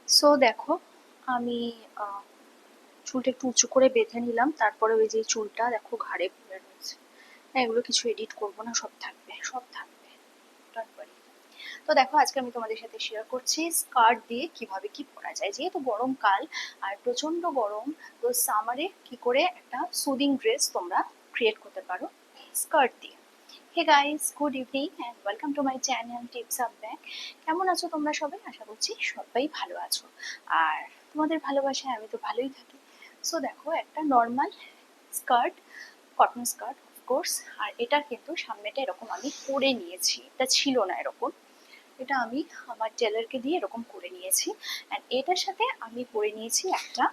So দেখো, আমি চুলটা একটু উঁচু করে বেঁধে নিলাম। তারপরে ওই যে চুলটা দেখো ঘাড়ে পড়ে রয়েছে। হ্যাঁ, এগুলো কিছু এডিট করবো না, সব থাকবে সব থাকবে। তারপরে তো দেখো, আজকে আমি তোমাদের সাথে শেয়ার করছি স্কার্ট দিয়ে কিভাবে কি পরা যায়। যেহেতু গরমকাল আর প্রচন্ড গরম, তো সামারে কি করে একটা সুদিং ড্রেস তোমরা ক্রিয়েট করতে পারো স্কার্ট দিয়ে। Hey guys, good evening and welcome to my channel tips up back. কেমন আছো তোমরা সবাই? আশা করছি সবাই ভালো আছো, আর তোমাদের ভালোবাসায় আমি তো ভালোই থাকি। সো দেখো, একটা normal skirt, cotton skirt of course. আর এটার কিন্তু সামনেটা এরকম আমি করে নিয়েছি, এটা ছিল না এরকম। এটা আমি আমার টেলারকে দিয়ে এরকম করে নিয়েছি। অ্যান্ড এটার সাথে আমি পরে নিয়েছি একটা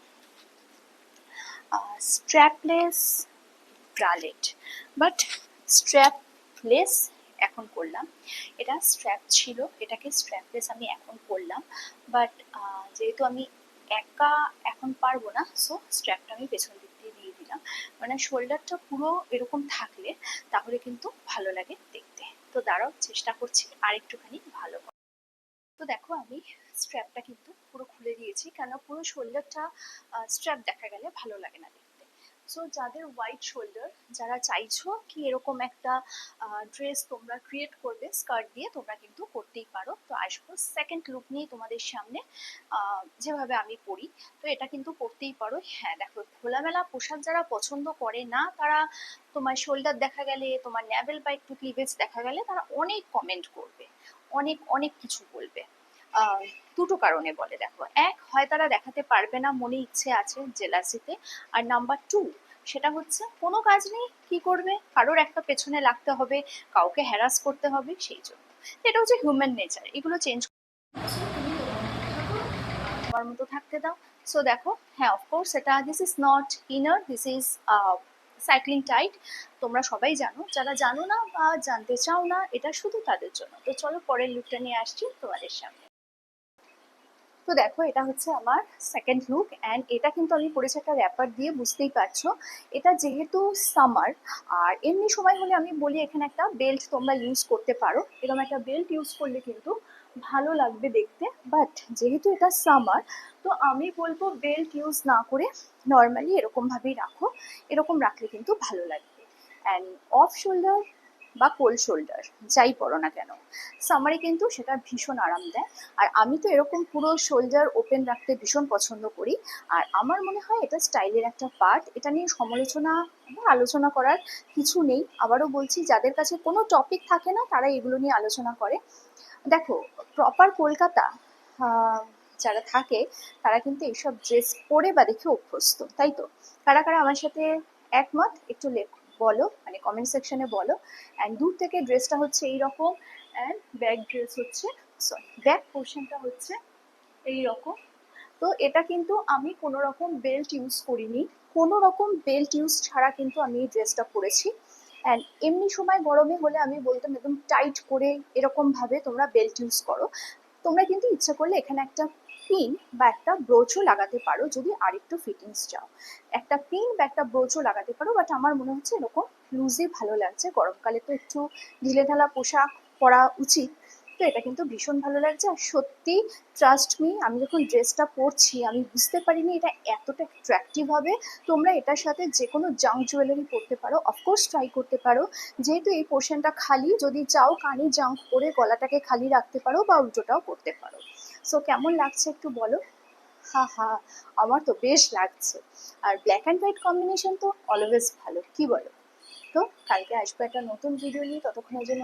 স্ট্র্যাপলেস ব্রালেট, বাট স্ট্র্যাপলেস এখন করলাম। এটা স্ট্র্যাপ ছিল, এটাকে স্ট্র্যাপলেস আমি এখন করলাম। বাট যেহেতু আমি একা এখন পারবো না, সো স্ট্র্যাপটা আমি পেছন দিক দিয়ে দিয়ে দিলাম। মানে শোল্ডারটা পুরো এরকম থাকলে তাহলে কিন্তু ভালো লাগে দেখতে। তো দাঁড়াও, চেষ্টা করছি আর একটুখানি ভালো। তো দেখো, আমি স্ট্র্যাপটা কিন্তু পুরো খুলে দিয়েছি, কেন পুরো শোল্ডারটা স্ট্র্যাপ দেখা গেলে ভালো লাগে না দেখতে। সো যাদের হোয়াইট শোল্ডার, যারা চাইছো কি এরকম একটা ড্রেস তোমরা ক্রিয়েট করবে স্কার্ট দিয়ে, তোমরা কিন্তু করতেই পারো। তো আসবো সেকেন্ড লুক নিয়ে তোমাদের সামনে, যেভাবে আমি পরি। তো এটা কিন্তু করতেই পারো। হ্যাঁ দেখো, খোলামেলা পোশাক যারা পছন্দ করে না, তারা তোমার শোল্ডার দেখা গেলে, তোমার ন্যাভেল বা একটু ক্লিভেজ দেখা গেলে তারা অনেক কমেন্ট করবে, অনেক অনেক কিছু বলবে। আহ, দুটো কারণে বলে দেখো, এক হয় তারা দেখাতে পারবে না, মনে ইচ্ছে আছে জেলাসিতে। আর নাম্বার টু, সেটা হচ্ছে কোনো কাজ নেই, কি করবে, কারোর একটা পেছনে লাগতে হবে, কাউকে হ্যারাস করতে হবে, সেই জন্য। এটা হচ্ছে হিউম্যান নেচার, এগুলো চেঞ্জ তোমার মতো থাকতে দাও। সো দেখো, হ্যাঁ অফকোর্স এটা this is not inner, this is cycling tight. তোমরা সবাই জানো, যারা জানো না বা জানতে চাও না, এটা শুধু তাদের জন্য। তো চলো পরের লুকটা নিয়ে আসছি তোমাদের সামনে। তো দেখো, এটা হচ্ছে আমার সেকেন্ড লুক, অ্যান্ড এটা কিন্তু আমি পরেছি একটা র্যাপার দিয়ে, বুঝতেই পারছো। এটা যেহেতু সামার, আর এমনি সময় হলে আমি বলি এখানে একটা বেল্ট তোমরা ইউজ করতে পারো, এরকম একটা বেল্ট ইউজ করলে কিন্তু ভালো লাগবে দেখতে। বাট যেহেতু এটা সামার, তো আমি বলবো বেল্ট ইউজ না করে নর্মালি এরকম ভাবেই রাখো, এরকম রাখলে কিন্তু ভালো লাগবে। অ্যান্ড অফ শোল্ডার বা কোল শোল্ডার যাই পরো না কেন, সামারে কিন্তু সেটা ভীষণ আরাম দেয়। আর আমি তো এরকম পুরো শোল্ডার ওপেন রাখতে ভীষণ পছন্দ করি। আর আমার মনে হয় এটা স্টাইলের একটা পার্ট, এটা নিয়ে সমালোচনা বা আলোচনা করার কিছু নেই। আবারও বলছি, যাদের কাছে কোনো টপিক থাকে না তারা এগুলো নিয়ে আলোচনা করে। দেখো, প্রপার কলকাতা যারা থাকে, তারা কিন্তু এইসব ড্রেস পরে বা দেখে অভ্যস্ত, তাই তো? কারা কারা আমার সাথে একমত একটু বলো, মানে কমেন্ট সেকশনে বলো। অ্যান্ড দূর থেকে ড্রেসটা হচ্ছে এইরকম, অ্যান্ড ব্যাক ড্রেস হচ্ছে, সরি ব্যাক পোর্শনটা হচ্ছে এইরকম। তো এটা কিন্তু আমি কোনো রকম বেল্ট ইউজ করিনি, কোনো রকম বেল্ট ইউজ ছাড়া কিন্তু আমি এই ড্রেসটা পরেছি। অ্যান্ড এমনি সময় গরমে হলে আমি বলতাম একদম টাইট করে এরকম ভাবে তোমরা বেল্ট ইউজ করো। তোমরা কিন্তু ইচ্ছা করলে এখানে একটা পিন বা একটা ব্রোচও লাগাতে পারো, যদি আরেকটু ফিটিংস চাও। একটা পিন বা একটা ব্রোচও লাগাতে পারো, বাট আমার মনে হচ্ছে এরকম লুজই ভালো লাগছে। গরমকালে তো একটু ঢিলেঢালা পোশাক পরা উচিত। তো এটা কিন্তু ভীষণ ভালো লাগছে। আর সত্যি, ট্রাস্ট মি, আমি যখন ড্রেসটা পরছি আমি বুঝতে পারিনি এটা এতটা অ্যাট্রাকটিভ হবে। তোমরা এটার সাথে যে কোনো জাঙ্ক জুয়েলারি পরতে পারো, অফকোর্স ট্রাই করতে পারো। যেহেতু এই পোর্শনটা খালি, যদি চাও কানে জাঙ্ক পরে গলাটাকে খালি রাখতে পারো বা উল্টোটাও করতে পারো। সো কেমন লাগছে একটু বলো। হা হা, আমার তো বেশ লাগছে। আর ব্ল্যাক অ্যান্ড হোয়াইট কম্বিনেশন তো অলওয়েজ ভালো, কি বলো? তো কালকে আসবো একটা নতুন ভিডিও নিয়ে, ততক্ষণের জন্য